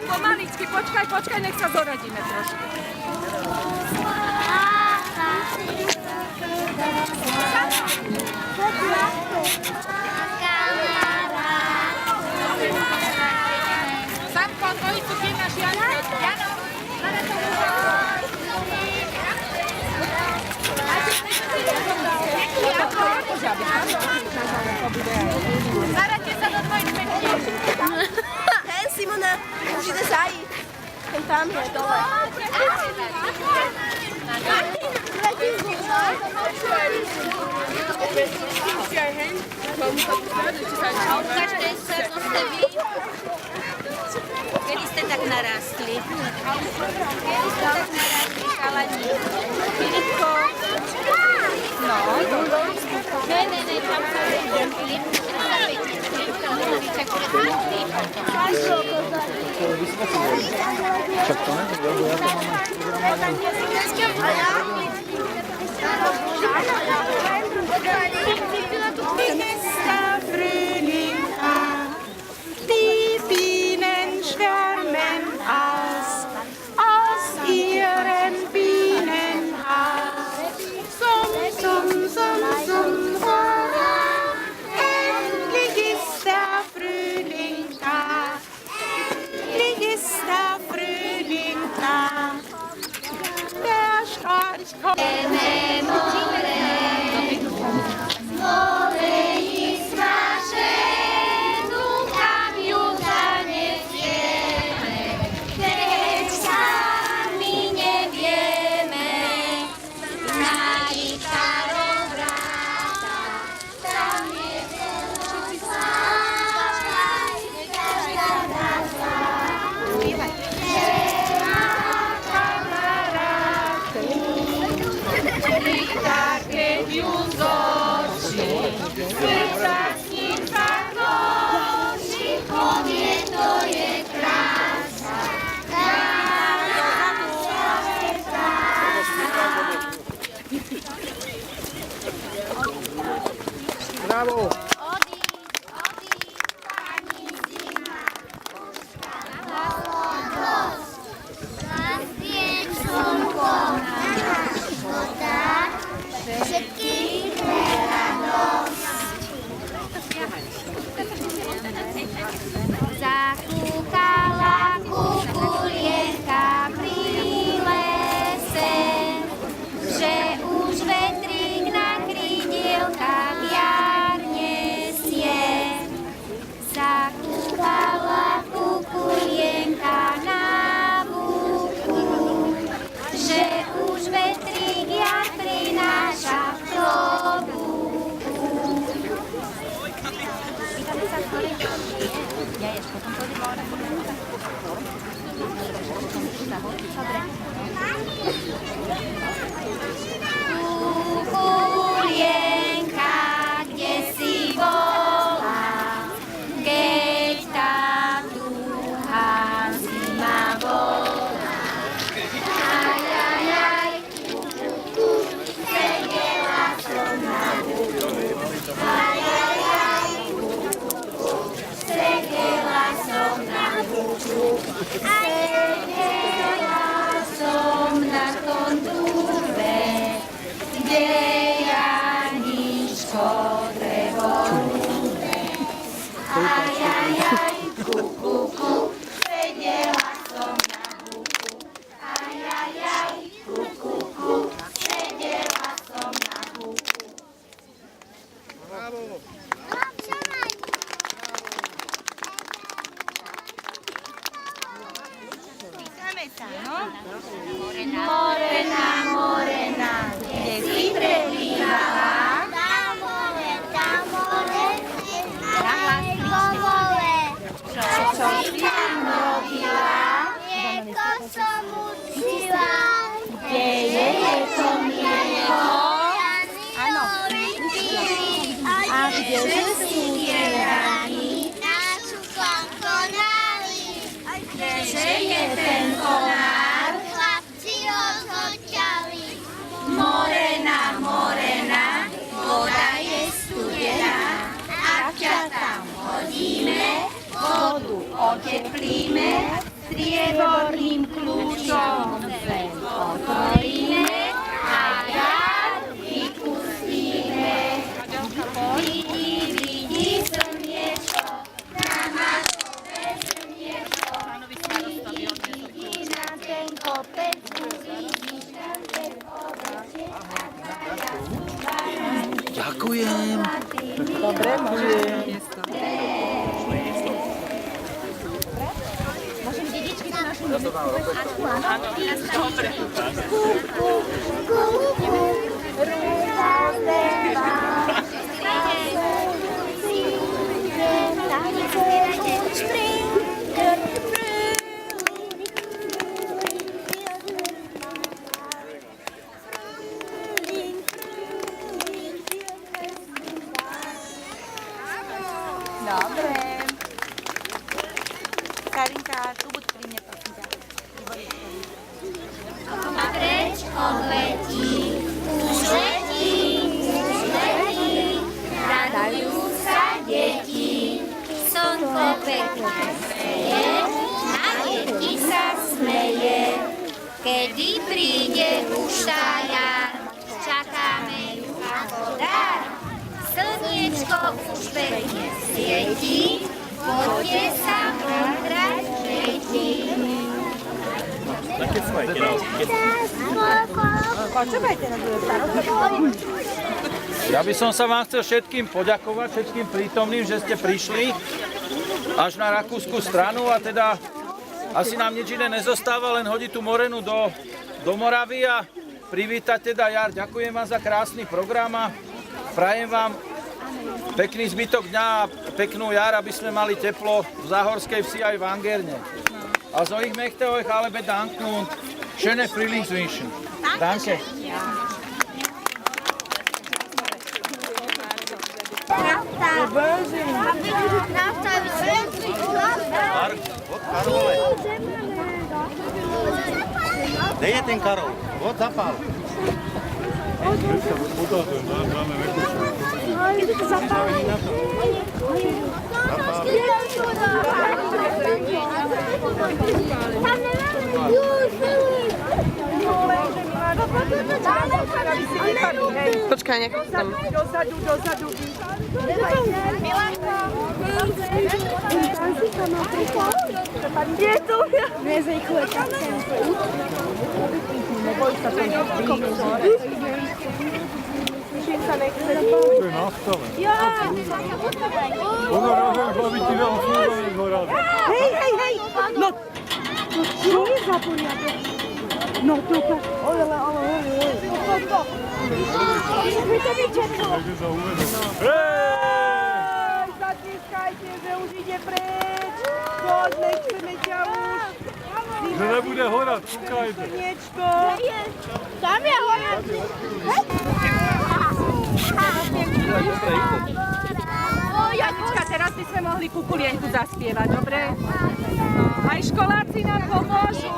Pomaličky, počkaj, nech sa zoradíme trošku. Samko, dvojicu kýnaš, Jano. Zaradte sa do dvojice. Hej, Simona, už ide zajít. Ten tam je dole. Ukážte sa, ako ste vy. Kedy ste tak narastli? Chalani? Filipko? No. Ne, tam sa idem. Die Bienen schwärmen aus ihrem Bienenhaus. Summ, hurra, endlich ist der Frühling da. Endlich ist der Frühling da. Der Storch kommt. Bravo! Zakúkala kukulienka pri lese, že už vetrík na krídielkach jar nesie. Zakúkala kukulienka na búku, že už vetrík jar prináša v klobúku. Ja ješ, potom pôjdem hore. Kukulienka, kde si bola, keď tá dúha zima bola. Ajajaj, sedela som na búku. Ajajaj, sedela som na búku. Sedela som na tom dúbe, kde Janičko drevo rúbe. Ajajaj, kukuku, sedela som na búku. Ajajaj, kukuku, sedela som na búku. Bravo! Morena, morena, kde si prebývala? Tam mole, čo si tam robila? Mlieko som učila. Kde je to mlieko? Áno. A kdeže sú tie vrani? Na čukom konali. Kdeže je ten konár? Chlapci ho zhoďali. Morena, morena, voda je studená. Ak ťa tam hodíme, vodu oteplíme, strieborným kľúčom zem otvoríme a jar vypustíme. Vidí slniečko, na nás kopec slniečko, vidí na ten kopec, uvidíš na ten kopec. Ďakujem. Dobre, môžem. Môžem dedičky na našu muzika? Áno, dobre. Dobre. Karinka, tu buď pri mne, prosím ťa. Preč odletí, už letí, radujú sa deti. Slnko pekne smeje, na deti sa smeje. Kedy príde už tá jar, čakáme ju ako dar. Slniečko už pekne svieti, poďte sa pozrieť deti. Ja by som sa vám chcel všetkým poďakovať, všetkým prítomným, že ste prišli až na rakúsku stranu a teda asi nám nič iné nezostáva, len hodiť tú morenu do Moravy a privítať teda jar. Ďakujem vám za krásny program a prajem vám pekný zbytok dňa a peknú jar, aby sme mali teplo v Záhorskej Vsi aj v Angerne. Also ich möchte euch alle bedanken und schöne Frühlingswünschen. Danke. Kde je ten Karol? Od zapál. Počkaj, nech tam. Dozadu. Je to? Nezrychluje tak tempo. Neboj sa to To je nastavé. Pozor, aby ti dal snúdanie zhorádu. Hej! No, čo je za poriadok? No, to ale. Vy to vyčetlo. Takže sa uvedol. Zatiskajte, že už ide preč. Poď, nechceme ťa už. Že nebude horať, kúkajte. Slniečko. Tam je horať. Janička, teraz by sme mohli kukulienku zaspievať, dobre? Aj školáci nám pomôžu.